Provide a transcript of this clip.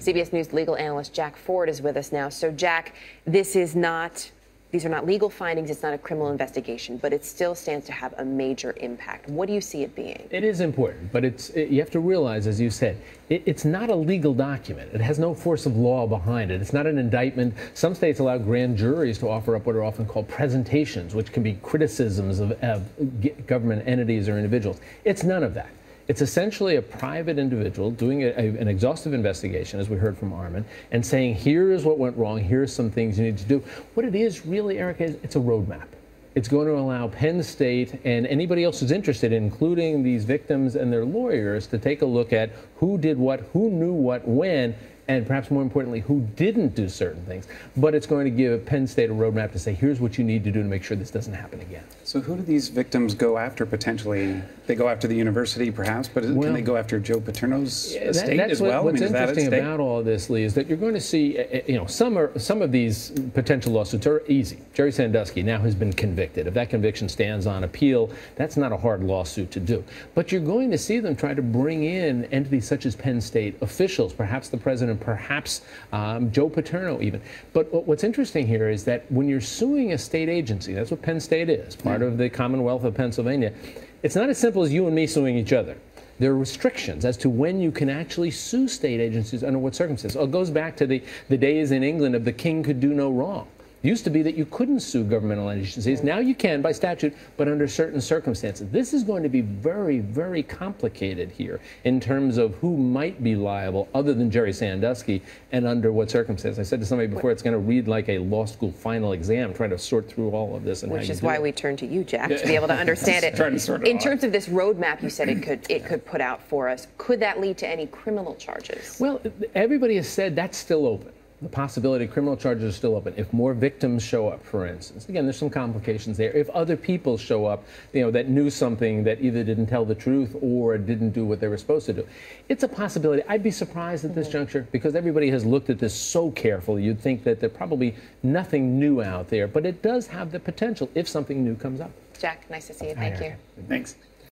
CBS News legal analyst Jack Ford is with us now. So, Jack, these are not legal findings. It's not a criminal investigation, but it still stands to have a major impact. What do you see it being? It is important, but you have to realize, as you said, it's not a legal document. It has no force of law behind it. It's not an indictment. Some states allow grand juries to offer up what are often called presentations, which can be criticisms of government entities or individuals. It's none of that. It's essentially a private individual doing an exhaustive investigation, as we heard from Armin, and saying, here is what went wrong, here's some things you need to do. What it is really, Erica, is it's a roadmap. It's going to allow Penn State and anybody else who's interested, including these victims and their lawyers, to take a look at who did what, who knew what, when, and perhaps more importantly, who didn't do certain things. But it's going to give Penn State a roadmap to say, here's what you need to do to make sure this doesn't happen again. So who do these victims go after potentially? They go after the university, perhaps, but can they go after Joe Paterno's estate as well? What's interesting about all this, Lee, is that you're going to see, some of these potential lawsuits are easy. Jerry Sandusky now has been convicted. If that conviction stands on appeal, that's not a hard lawsuit to do. But you're going to see them try to bring in entities such as Penn State officials, perhaps the president, perhaps Joe Paterno even. But what's interesting here is that when you're suing a state agency, that's what Penn State is, part of the Commonwealth of Pennsylvania, it's not as simple as you and me suing each other. There are restrictions as to when you can actually sue state agencies under what circumstances. It goes back to the days in England of the king could do no wrong. It used to be that you couldn't sue governmental agencies. Now you can by statute, but under certain circumstances. This is going to be very, very complicated here in terms of who might be liable other than Jerry Sandusky and under what circumstances. I said to somebody before, it's going to read like a law school final exam, trying to sort through all of this. And which is why we turn to you, Jack, to be able to understand it. In terms of this roadmap you said it could put out for us, could that lead to any criminal charges? Well, everybody has said that's still open. The possibility of criminal charges are still open. If more victims show up, for instance, again, there's some complications there. If other people show up, that knew something that either didn't tell the truth or didn't do what they were supposed to do, it's a possibility. I'd be surprised at this juncture because everybody has looked at this so carefully. You'd think that there's probably nothing new out there, but it does have the potential if something new comes up. Jack, nice to see you. Thank you. Thanks.